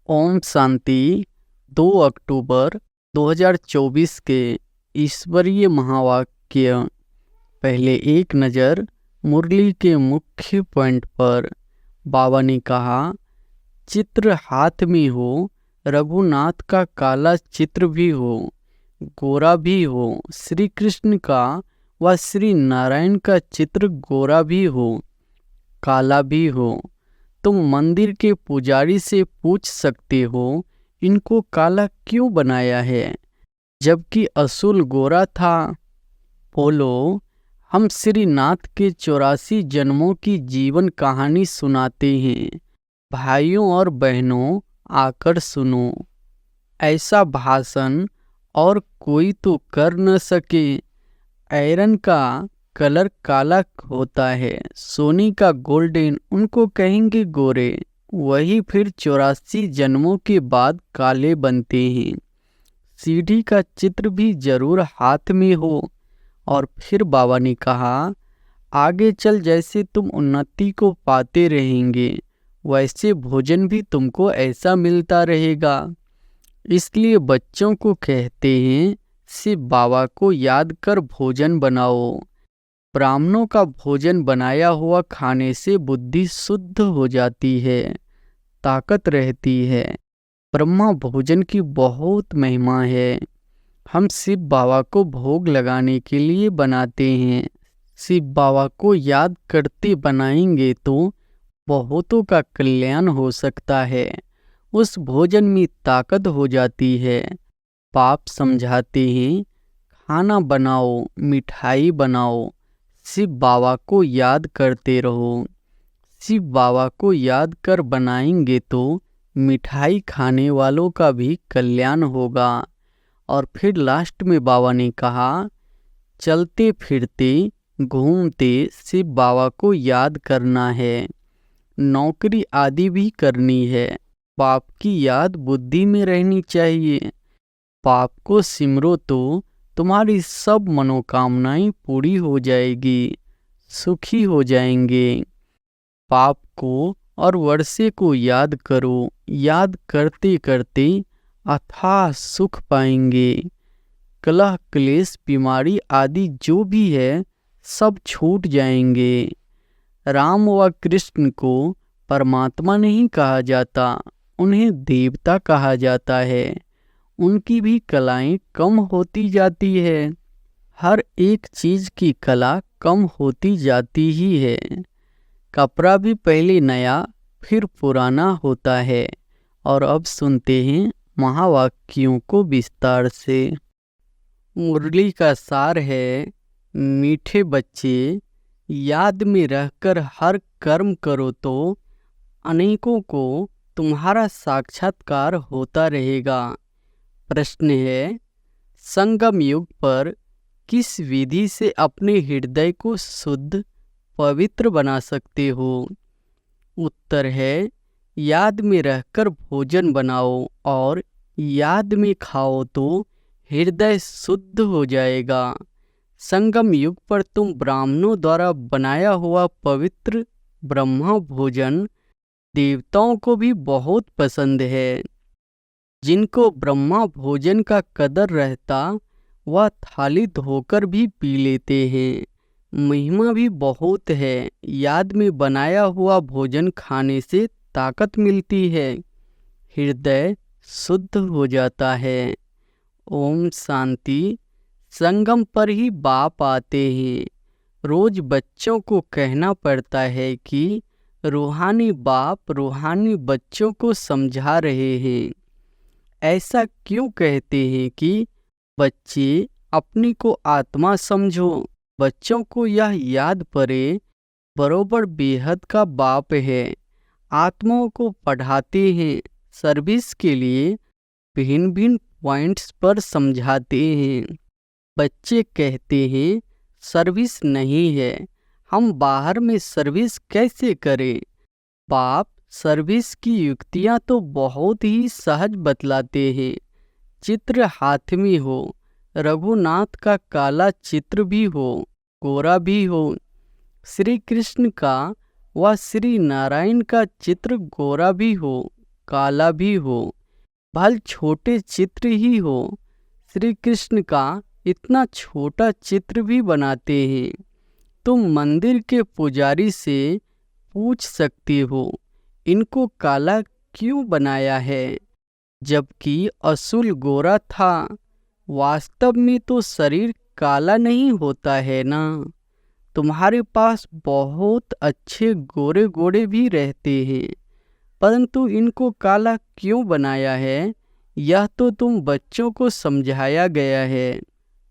ओम शांति। 2 अक्टूबर 2024 के ईश्वरीय महावाक्य। पहले एक नज़र मुरली के मुख्य पॉइंट पर। बाबा ने कहा, चित्र हाथ में हो, रघुनाथ का काला चित्र भी हो, गोरा भी हो, श्री कृष्ण का व श्री नारायण का चित्र गोरा भी हो, काला भी हो। तुम मंदिर के पुजारी से पूछ सकते हो, इनको काला क्यों बनाया है जबकि असूल गोरा था। बोलो, हम श्रीनाथ के 84 जन्मों की जीवन कहानी सुनाते हैं। भाइयों और बहनों, आकर सुनो। ऐसा भाषण और कोई तो कर न सके। आयरन का कलर काला होता है, सोने का गोल्डन, उनको कहेंगे गोरे। वही फिर 84 जन्मों के बाद काले बनते हैं। सीढ़ी का चित्र भी जरूर हाथ में हो। और फिर बाबा ने कहा, आगे चल जैसे तुम उन्नति को पाते रहेंगे, वैसे भोजन भी तुमको ऐसा मिलता रहेगा। इसलिए बच्चों को कहते हैं, सिर्फ बाबा को याद कर भोजन बनाओ। ब्राह्मणों का भोजन बनाया हुआ खाने से बुद्धि शुद्ध हो जाती है, ताकत रहती है। ब्रह्मा भोजन की बहुत महिमा है। हम शिव बाबा को भोग लगाने के लिए बनाते हैं। शिव बाबा को याद करते बनाएंगे तो बहुतों का कल्याण हो सकता है। उस भोजन में ताकत हो जाती है। पाप समझाते हैं, खाना बनाओ, मिठाई बनाओ, शिव बाबा को याद करते रहो। शिव बाबा को याद कर बनाएंगे तो मिठाई खाने वालों का भी कल्याण होगा। और फिर लास्ट में बाबा ने कहा, चलते फिरते घूमते शिव बाबा को याद करना है। नौकरी आदि भी करनी है। पाप की याद बुद्धि में रहनी चाहिए। पाप को सिमरो तो तुम्हारी सब मनोकामनाएं पूरी हो जाएगी, सुखी हो जाएंगे। पाप को और वर्षे को याद करो। याद करते करते अथाह सुख पाएंगे। कलह क्लेश बीमारी आदि जो भी है सब छूट जाएंगे। राम व कृष्ण को परमात्मा नहीं कहा जाता, उन्हें देवता कहा जाता है। उनकी भी कलाएं कम होती जाती है। हर एक चीज की कला कम होती जाती ही है। कपड़ा भी पहले नया फिर पुराना होता है। और अब सुनते हैं महावाक्यों को विस्तार से। मुरली का सार है, मीठे बच्चे, याद में रहकर हर कर्म करो तो अनेकों को तुम्हारा साक्षात्कार होता रहेगा। प्रश्न है, संगम युग पर किस विधि से अपने हृदय को शुद्ध पवित्र बना सकते हो? उत्तर है, याद में रहकर भोजन बनाओ और याद में खाओ तो हृदय शुद्ध हो जाएगा। संगम युग पर तुम ब्राह्मणों द्वारा बनाया हुआ पवित्र ब्रह्मा भोजन देवताओं को भी बहुत पसंद है। जिनको ब्रह्मा भोजन का कदर रहता वह थाली धोकर भी पी लेते हैं। महिमा भी बहुत है। याद में बनाया हुआ भोजन खाने से ताकत मिलती है, हृदय शुद्ध हो जाता है। ओम शांति। संगम पर ही बाप आते हैं। रोज बच्चों को कहना पड़ता है कि रूहानी बाप रूहानी बच्चों को समझा रहे हैं। ऐसा क्यों कहते हैं कि बच्चे अपनी को आत्मा समझो। बच्चों को यह याद पड़े, बरोबर बेहद का बाप है। आत्माओं को पढ़ाते हैं, सर्विस के लिए भिन्न भिन्न पॉइंट्स पर समझाते हैं। बच्चे कहते हैं सर्विस नहीं है, हम बाहर में सर्विस कैसे करें? बाप सर्विस की युक्तियां तो बहुत ही सहज बतलाते हैं। चित्र हाथ में हो, रघुनाथ का काला चित्र भी हो, गोरा भी हो, श्री कृष्ण का व श्री नारायण का चित्र गोरा भी हो, काला भी हो, भल छोटे चित्र ही हो। श्री कृष्ण का इतना छोटा चित्र भी बनाते हैं। तुम मंदिर के पुजारी से पूछ सकते हो इनको काला क्यों बनाया है, जबकि असुल गोरा था। वास्तव में तो शरीर काला नहीं होता है ना। तुम्हारे पास बहुत अच्छे गोरे गोरे भी रहते हैं, परंतु इनको काला क्यों बनाया है, यह तो तुम बच्चों को समझाया गया है।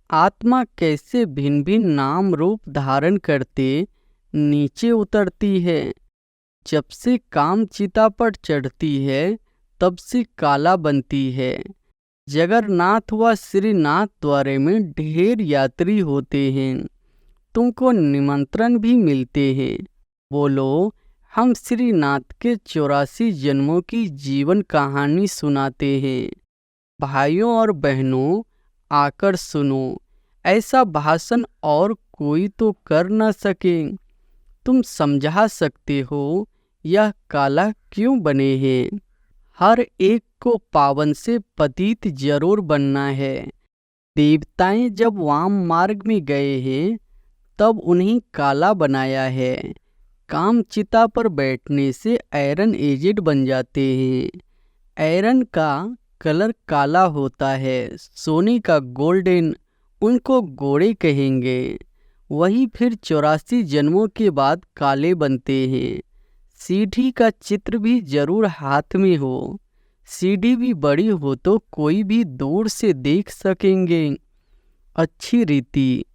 आत्मा कैसे भिन्न भिन्न नाम रूप धारण करते नीचे उतरती है। जब से काम चिता पर चढ़ती है तब से काला बनती है। जगन्नाथ व श्रीनाथ द्वारे में ढेर यात्री होते हैं, तुमको निमंत्रण भी मिलते हैं। बोलो, हम श्रीनाथ के 84 जन्मों की जीवन कहानी सुनाते हैं। भाइयों और बहनों, आकर सुनो। ऐसा भाषण और कोई तो कर न सके। तुम समझा सकते हो यह काला क्यों बने हैं। हर एक को पावन से पतित जरूर बनना है। देवताएं जब वाम मार्ग में गए हैं तब उन्हें काला बनाया है। काम चिता पर बैठने से आयरन एजेड बन जाते हैं। आयरन का कलर काला होता है, सोने का गोल्डन, उनको गोरे कहेंगे। वही फिर 84 जन्मों के बाद काले बनते हैं। सीढ़ी का चित्र भी जरूर हाथ में हो। सीढ़ी भी बड़ी हो तो कोई भी दूर से देख सकेंगे। अच्छी रीति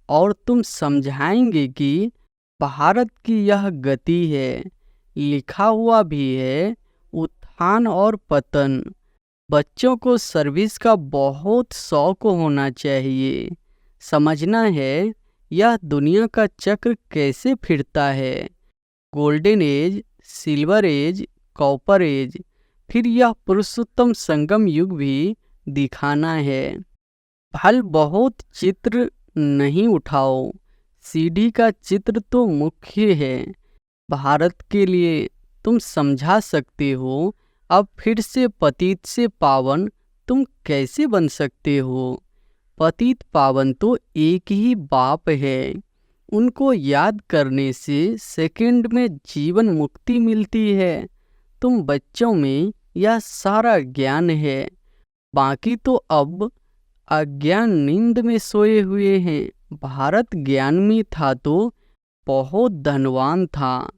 और तुम समझाएंगे कि भारत की यह गति है। लिखा हुआ भी है उत्थान और पतन। बच्चों को सर्विस का बहुत शौक होना चाहिए। समझना है यह दुनिया का चक्र कैसे फिरता है। Golden age, silver age, copper age, फिर यह पुरुषोत्तम संगम युग भी दिखाना है। भल बहुत चित्र नहीं उठाओ, सीढ़ी का चित्र तो मुख्य है। भारत के लिए तुम समझा सकते हो। अब फिर से पतित से पावन तुम कैसे बन सकते हो। पतित पावन तो एक ही बाप है। उनको याद करने से सेकंड में जीवन मुक्ति मिलती है। तुम बच्चों में यह सारा ज्ञान है, बाकी तो अब अज्ञान नींद में सोए हुए हैं। भारत ज्ञान में था तो बहुत धनवान था।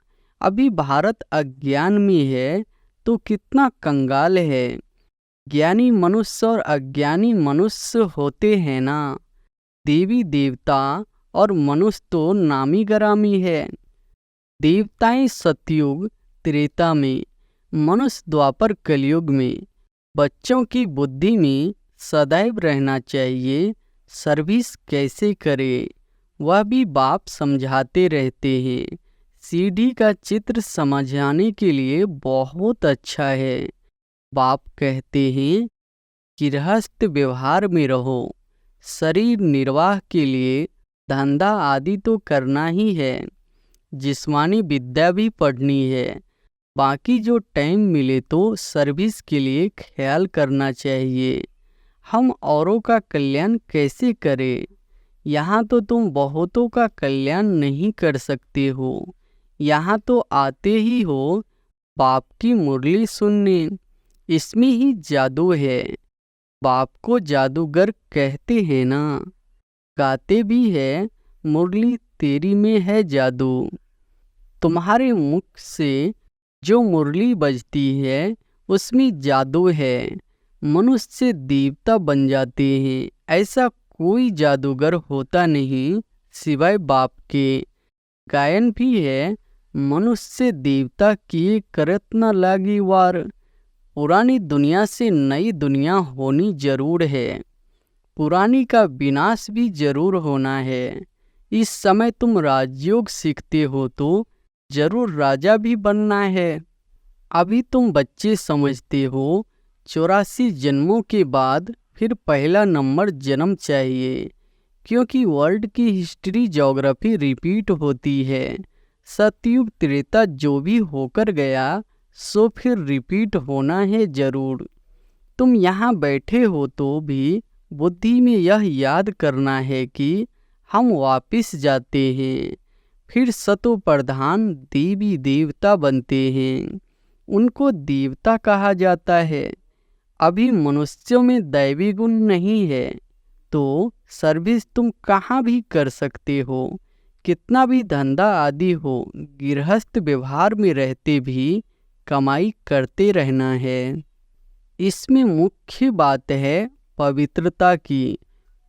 अभी भारत अज्ञान में है तो कितना कंगाल है। ज्ञानी मनुष्य और अज्ञानी मनुष्य होते हैं ना। देवी देवता और मनुष्य तो नामी गरामी है। देवताएं सतयुग त्रेता में, मनुष्य द्वापर कलयुग में। बच्चों की बुद्धि में सदैव रहना चाहिए सर्विस कैसे करे, वह भी बाप समझाते रहते हैं। सीढ़ी का चित्र समझाने के लिए बहुत अच्छा है। बाप कहते हैं गृहस्थ व्यवहार में रहो, शरीर निर्वाह के लिए धंधा आदि तो करना ही है, जिस्मानी विद्या भी पढ़नी है। बाकी जो टाइम मिले तो सर्विस के लिए ख्याल करना चाहिए। हम औरों का कल्याण कैसे करें। यहाँ तो तुम बहुतों का कल्याण नहीं कर सकते हो। यहाँ तो आते ही हो बाप की मुरली सुनने, इसमें ही जादू है। बाप को जादूगर कहते हैं ना। गाते भी है मुरली तेरी में है जादू। तुम्हारे मुख से जो मुरली बजती है उसमें जादू है। मनुष्य से देवता बन जाते हैं। ऐसा कोई जादूगर होता नहीं सिवाय बाप के। गायन भी है मनुष्य से देवता किए करत न लागी वार। पुरानी दुनिया से नई दुनिया होनी जरूर है। पुरानी का विनाश भी जरूर होना है। इस समय तुम राजयोग सीखते हो तो जरूर राजा भी बनना है। अभी तुम बच्चे समझते हो 84 जन्मों के बाद फिर पहला नंबर जन्म चाहिए, क्योंकि वर्ल्ड की हिस्ट्री ज्योग्राफी रिपीट होती है। सतयुग त्रेता जो भी होकर गया सो फिर रिपीट होना है जरूर। तुम यहाँ बैठे हो तो भी बुद्धि में यह याद करना है कि हम वापिस जाते हैं, फिर सतो प्रधान देवी देवता बनते हैं, उनको देवता कहा जाता है। अभी मनुष्यों में दैवी गुण नहीं है तो सर्विस तुम कहाँ भी कर सकते हो, कितना भी धंधा आदि हो, गृहस्थ व्यवहार में रहते भी कमाई करते रहना है। इसमें मुख्य बात है पवित्रता की,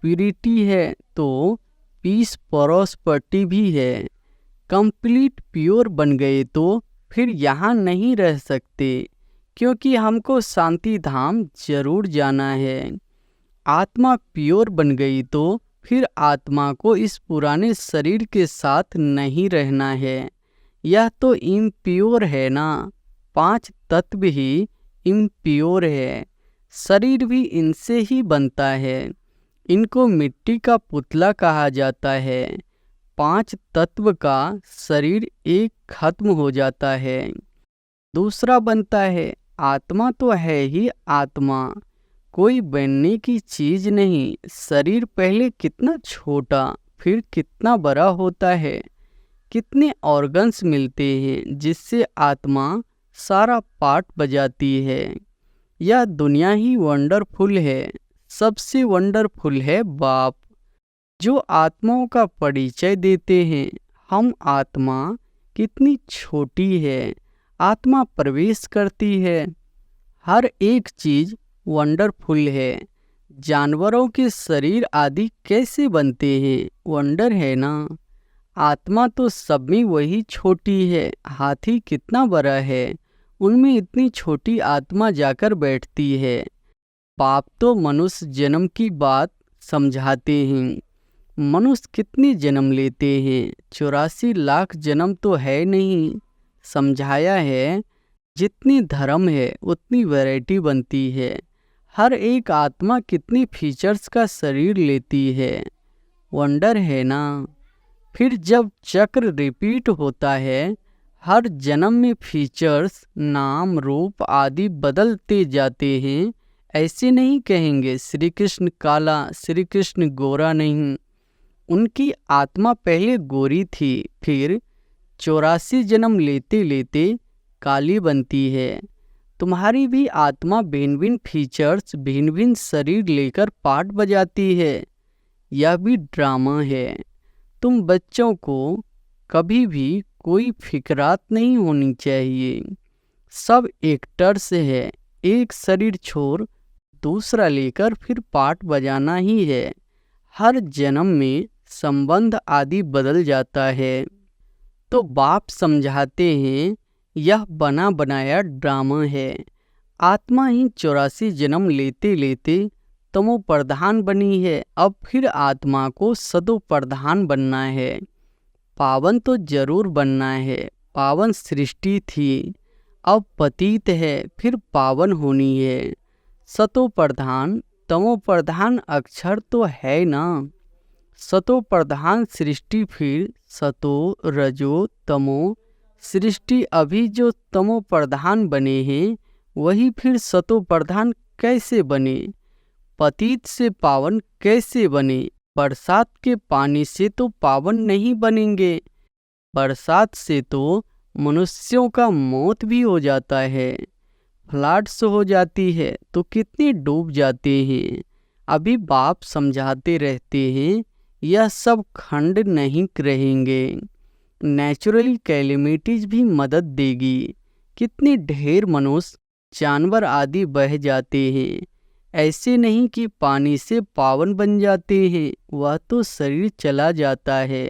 प्यूरिटी है तो पीस प्रॉस्पर्टी भी है। कंप्लीट प्योर बन गए तो फिर यहाँ नहीं रह सकते, क्योंकि हमको शांति धाम जरूर जाना है। आत्मा प्योर बन गई तो फिर आत्मा को इस पुराने शरीर के साथ नहीं रहना है। यह तो इम्प्योर है ना, 5 तत्व ही इम्प्योर है, शरीर भी इनसे ही बनता है। इनको मिट्टी का पुतला कहा जाता है। 5 तत्व का शरीर एक खत्म हो जाता है, दूसरा बनता है। आत्मा तो है ही आत्मा, कोई बनने की चीज नहीं। शरीर पहले कितना छोटा फिर कितना बड़ा होता है, कितने ऑर्गन्स मिलते हैं जिससे आत्मा सारा पार्ट बजाती है। यह दुनिया ही वंडरफुल है। सबसे वंडरफुल है बाप, जो आत्माओं का परिचय देते हैं। हम आत्मा कितनी छोटी है, आत्मा प्रवेश करती है। हर एक चीज वंडरफुल है। जानवरों के शरीर आदि कैसे बनते हैं, वंडर है ना। आत्मा तो सब में वही छोटी है। हाथी कितना बड़ा है, उनमें इतनी छोटी आत्मा जाकर बैठती है। बाप तो मनुष्य जन्म की बात समझाते हैं। मनुष्य कितने जन्म लेते हैं, 84 लाख जन्म तो है नहीं। समझाया है जितनी धर्म है उतनी वैरायटी बनती है। हर एक आत्मा कितनी फीचर्स का शरीर लेती है, वंडर है ना। फिर जब चक्र रिपीट होता है, हर जन्म में फीचर्स नाम रूप आदि बदलते जाते हैं। ऐसे नहीं कहेंगे श्री कृष्ण काला श्री कृष्ण गोरा, नहीं। उनकी आत्मा पहले गोरी थी, फिर 84 जन्म लेते लेते काली बनती है। तुम्हारी भी आत्मा भिन्न भिन्न फीचर्स भिन्न भिन्न शरीर लेकर पार्ट बजाती है। यह भी ड्रामा है। तुम बच्चों को कभी भी कोई फिक्रात नहीं होनी चाहिए। सब एक्टर्स है, एक शरीर छोड़ दूसरा लेकर फिर पार्ट बजाना ही है। हर जन्म में संबंध आदि बदल जाता है। तो बाप समझाते हैं यह बना बनाया ड्रामा है। आत्मा ही 84 जन्म लेते लेते तमो प्रधान बनी है। अब फिर आत्मा को सदो प्रधान बनना है। पावन तो जरूर बनना है। पावन सृष्टि थी, अब पतित है, फिर पावन होनी है। सतो प्रधान तमो प्रधान अक्षर तो है ना। सतो प्रधान सृष्टि फिर सतो रजो तमो सृष्टि। अभी जो तमो प्रधान बने हैं वही फिर सतो प्रधान कैसे बने, पतित से पावन कैसे बने। बरसात के पानी से तो पावन नहीं बनेंगे। बरसात से तो मनुष्यों का मौत भी हो जाता है, फ्लड्स हो जाती है तो कितने डूब जाते हैं। अभी बाप समझाते रहते हैं यह सब खंड नहीं रहेंगे। नेचुरली कैलेमिटीज भी मदद देगी। कितने ढेर मनुष्य जानवर आदि बह जाते हैं। ऐसे नहीं कि पानी से पावन बन जाते हैं, वह तो शरीर चला जाता है।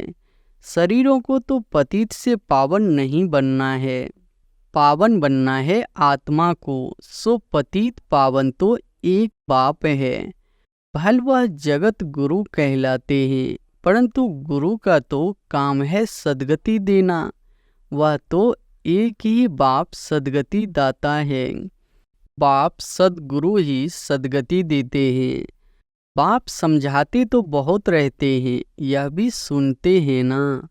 शरीरों को तो पतित से पावन नहीं बनना है, पावन बनना है आत्मा को। सो पतित पावन तो एक बाप है। भल वह जगत गुरु कहलाते हैं, परंतु गुरु का तो काम है सद्गति देना। वह तो एक ही बाप सद्गति दाता है। बाप सद्गुरु ही सद्गति देते हैं। बाप समझाते तो बहुत रहते हैं, यह भी सुनते हैं ना।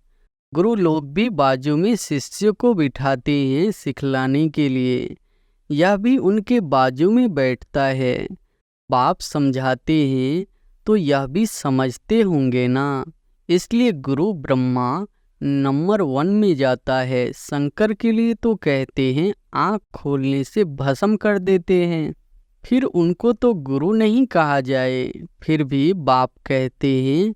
गुरु लोग भी बाजू में शिष्य को बिठाते हैं सिखलाने के लिए। यह भी उनके बाजू में बैठता है। बाप समझाते हैं तो यह भी समझते होंगे ना। इसलिए गुरु ब्रह्मा नंबर 1 में जाता है। शंकर के लिए तो कहते हैं आँख खोलने से भस्म कर देते हैं। फिर उनको तो गुरु नहीं कहा जाए। फिर भी बाप कहते हैं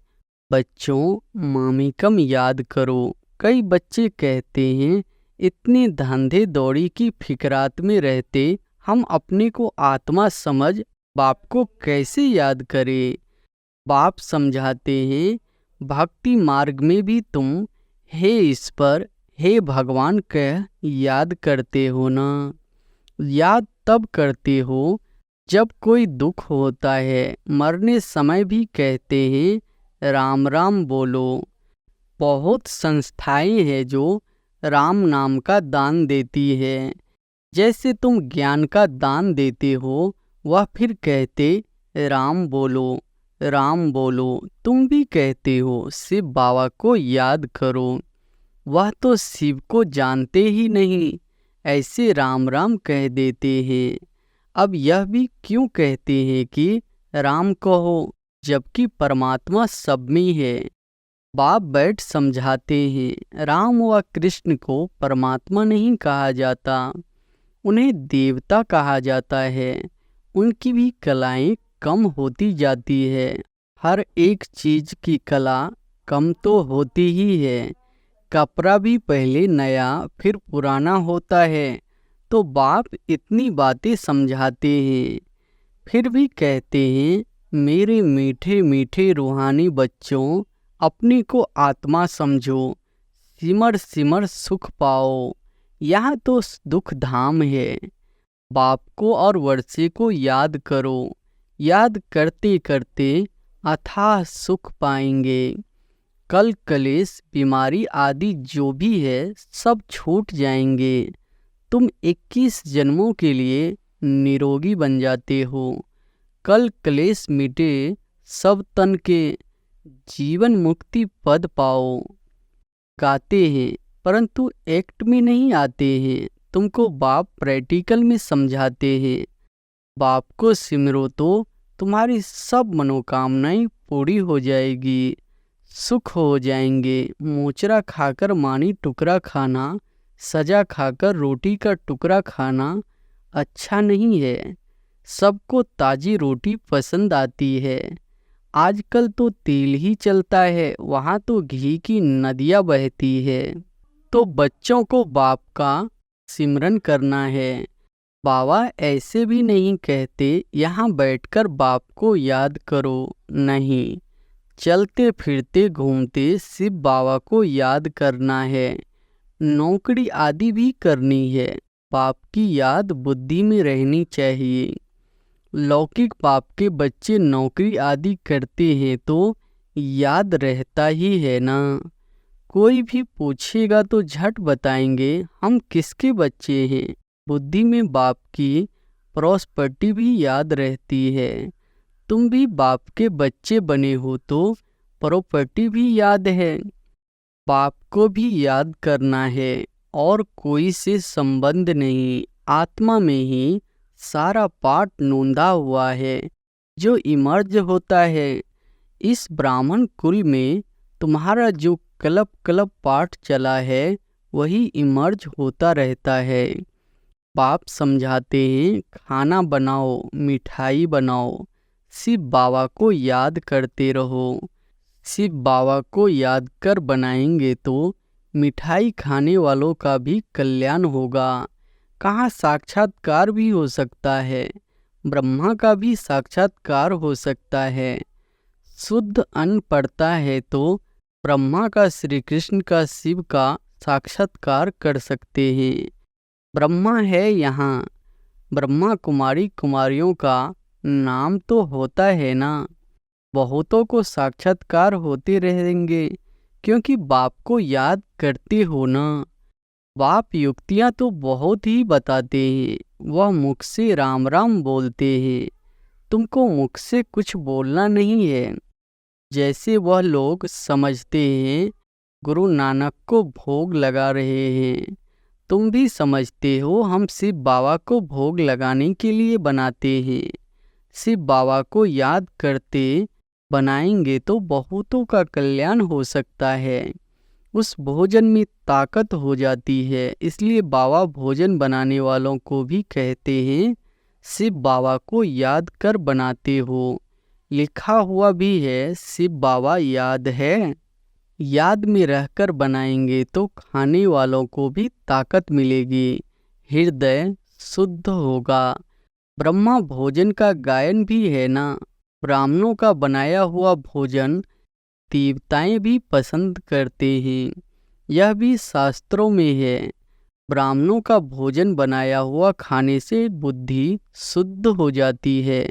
बच्चों मामिकम याद करो। कई बच्चे कहते हैं इतने धंधे दौड़ी की फिक्रात में रहते हम अपने को आत्मा समझ बाप को कैसे याद करें। बाप समझाते हैं भक्ति मार्ग में भी तुम हे ईश्वर हे भगवान कह याद करते हो ना। याद तब करते हो जब कोई दुख होता है। मरने समय भी कहते हैं राम राम बोलो। बहुत संस्थाएं हैं जो राम नाम का दान देती है। जैसे तुम ज्ञान का दान देते हो वह फिर कहते राम बोलो राम बोलो। तुम भी कहते हो शिव बाबा को याद करो। वह तो शिव को जानते ही नहीं, ऐसे राम राम कह देते हैं। अब यह भी क्यों कहते हैं कि राम कहो जबकि परमात्मा सब में है। बाप बैठ समझाते हैं राम व कृष्ण को परमात्मा नहीं कहा जाता, उन्हें देवता कहा जाता है। उनकी भी कलाएं कम होती जाती है। हर एक चीज की कला कम तो होती ही है। कपड़ा भी पहले नया फिर पुराना होता है। तो बाप इतनी बातें समझाते हैं। फिर भी कहते हैं मेरे मीठे मीठे रूहानी बच्चों अपने को आत्मा समझो, सिमर सिमर सुख पाओ। यहाँ तो दुख धाम है। बाप को और वर्षे को याद करो। याद करते करते अथाह सुख पाएंगे। कल कलेश बीमारी आदि जो भी है सब छूट जाएंगे। तुम 21 जन्मों के लिए निरोगी बन जाते हो। कल कलेश मिटे सब तन के, जीवन मुक्ति पद पाओ। गाते हैं परंतु एक्ट में नहीं आते हैं। तुमको बाप प्रैक्टिकल में समझाते हैं। बाप को सिमरो तो तुम्हारी सब मनोकामनाएं पूरी हो जाएगी, सुख हो जाएंगे। मोचरा खाकर मानी टुकड़ा खाना, सजा खाकर रोटी का टुकड़ा खाना अच्छा नहीं है। सबको ताजी रोटी पसंद आती है। आजकल तो तेल ही चलता है, वहाँ तो घी की नदियाँ बहती है। तो बच्चों को बाप का सिमरन करना है। बाबा ऐसे भी नहीं कहते यहाँ बैठकर बाप को याद करो, नहीं। चलते फिरते घूमते शिव बाबा को याद करना है। नौकरी आदि भी करनी है। बाप की याद बुद्धि में रहनी चाहिए। लौकिक बाप के बच्चे नौकरी आदि करते हैं तो याद रहता ही है ना। कोई भी पूछेगा तो झट बताएंगे हम किसके बच्चे हैं। बुद्धि में बाप की प्रॉस्पर्टी भी याद रहती है। तुम भी बाप के बच्चे बने हो तो प्रॉपर्टी भी याद है। बाप को भी याद करना है और कोई से संबंध नहीं। आत्मा में ही सारा पाठ नोंदा हुआ है जो इमर्ज होता है। इस ब्राह्मण कुल में तुम्हारा जो कल्प कल्प पाठ चला है वही इमर्ज होता रहता है। बाप समझाते हैं खाना बनाओ, मिठाई बनाओ, शिव बाबा को याद करते रहो। शिव बाबा को याद कर बनाएंगे तो मिठाई खाने वालों का भी कल्याण होगा। कहाँ साक्षात्कार भी हो सकता है, ब्रह्मा का भी साक्षात्कार हो सकता है। शुद्ध अन्न पड़ता है तो ब्रह्मा का, श्री कृष्ण का, शिव का साक्षात्कार कर सकते हैं। ब्रह्मा है यहाँ, ब्रह्मा कुमारी कुमारियों का नाम तो होता है ना। बहुतों को साक्षात्कार होते रहेंगे क्योंकि बाप को याद करते हो ना। बाप युक्तियाँ तो बहुत ही बताते हैं, वह मुख से राम राम बोलते हैं। तुमको मुख से कुछ बोलना नहीं है। जैसे वह लोग समझते हैं गुरु नानक को भोग लगा रहे हैं। तुम भी समझते हो हम शिव बाबा को भोग लगाने के लिए बनाते हैं। शिव बाबा को याद करते बनाएंगे तो बहुतों का कल्याण हो सकता है। उस भोजन में ताकत हो जाती है, इसलिए बाबा भोजन बनाने वालों को भी कहते हैं शिव बाबा को याद कर बनाते हो। लिखा हुआ भी है शिव बाबा याद है। याद में रहकर बनाएंगे तो खाने वालों को भी ताकत मिलेगी, हृदय शुद्ध होगा। ब्रह्मा भोजन का गायन भी है ना। ब्राह्मणों का बनाया हुआ भोजन देवताएं भी पसंद करते हैं, यह भी शास्त्रों में है। ब्राह्मणों का भोजन बनाया हुआ खाने से बुद्धि शुद्ध हो जाती है,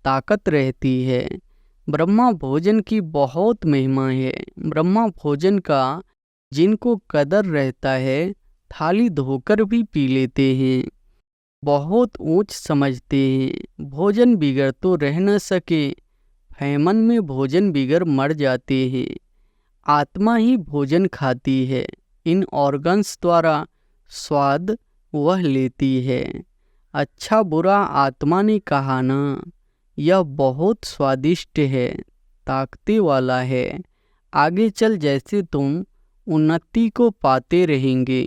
ताकत रहती है। ब्रह्मा भोजन की बहुत महिमा है। ब्रह्मा भोजन का जिनको कदर रहता है थाली धोकर भी पी लेते हैं, बहुत ऊंच समझते हैं। भोजन बिगड़ तो रह न सके, फैमन में भोजन बिगड़ मर जाते हैं। आत्मा ही भोजन खाती है, इन ऑर्गन्स द्वारा स्वाद वह लेती है। अच्छा बुरा आत्मा ने कहा ना, यह बहुत स्वादिष्ट है, ताकते वाला है। आगे चल जैसे तुम उन्नति को पाते रहेंगे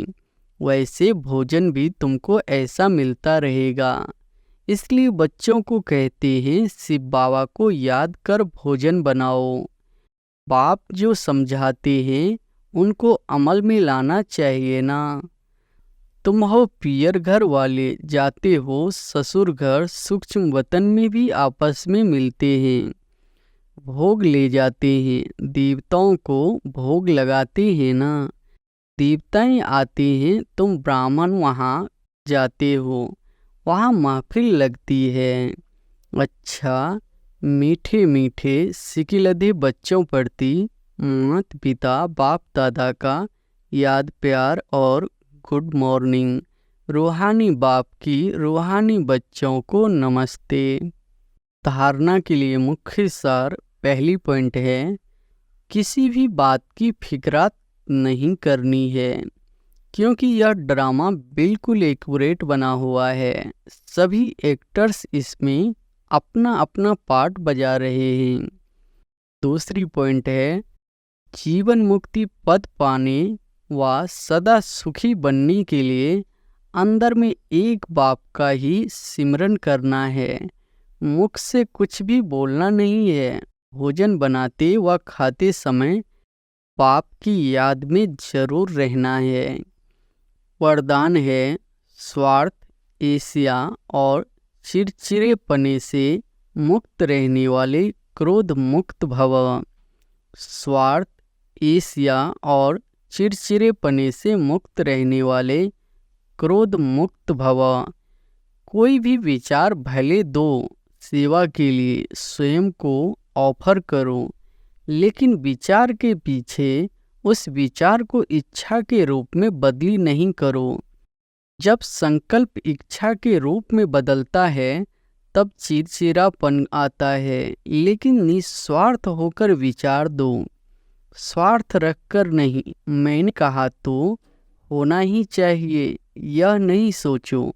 वैसे भोजन भी तुमको ऐसा मिलता रहेगा। इसलिए बच्चों को कहते हैं शिव बाबा को याद कर भोजन बनाओ। बाप जो समझाते हैं उनको अमल में लाना चाहिए ना। तुम हो पियर घर वाले, जाते हो ससुर घर, सूक्ष्म वतन में भी आपस में मिलते हैं, भोग ले जाते हैं। देवताओं को भोग लगाते हैं ना। देवताएं आते हैं, तुम ब्राह्मण वहाँ जाते हो, वहाँ महफिल लगती है। अच्छा, मीठे मीठे सिकिलधे बच्चों प्रति माता पिता बाप दादा का याद प्यार और गुड मॉर्निंग। रूहानी बाप की रूहानी बच्चों को नमस्ते। धारणा के लिए मुख्य सार पहली पॉइंट है, किसी भी बात की फिक्रात नहीं करनी है, क्योंकि यह ड्रामा बिल्कुल एक्यूरेट बना हुआ है। सभी एक्टर्स इसमें अपना अपना पार्ट बजा रहे हैं। दूसरी पॉइंट है, जीवन मुक्ति पद पाने व सदा सुखी बनने के लिए अंदर में एक बाप का ही सिमरन करना है, मुख से कुछ भी बोलना नहीं है। भोजन बनाते व खाते समय बाप की याद में जरूर रहना है। वरदान है, स्वार्थ, ईर्ष्या और चिड़चिड़ेपने से मुक्त रहने वाले क्रोध मुक्त भव। स्वार्थ, ईर्ष्या और चिड़चिड़ेपने से मुक्त रहने वाले क्रोध मुक्त भव। कोई भी विचार भले दो, सेवा के लिए स्वयं को ऑफर करो, लेकिन विचार के पीछे उस विचार को इच्छा के रूप में बदली नहीं करो। जब संकल्प इच्छा के रूप में बदलता है तब चिड़चिड़ापन आता है, लेकिन निस्वार्थ होकर विचार दो, स्वार्थ रखकर नहीं। मैंने कहा तो होना ही चाहिए, यह नहीं सोचो।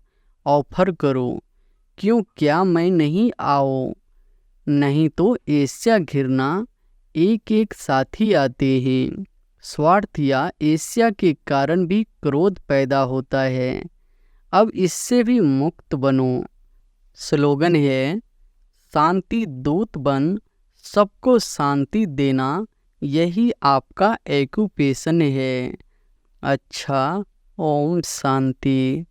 ऑफर करो, क्यों क्या मैं नहीं आओ, नहीं तो ईर्ष्या घृणा एक एक साथ ही आते हैं। स्वार्थ या ईर्ष्या के कारण भी क्रोध पैदा होता है। अब इससे भी मुक्त बनो। स्लोगन है, शांति दूत बन सबको शांति देना, यही आपका एक्यूपेशन है। अच्छा, ओम शांति।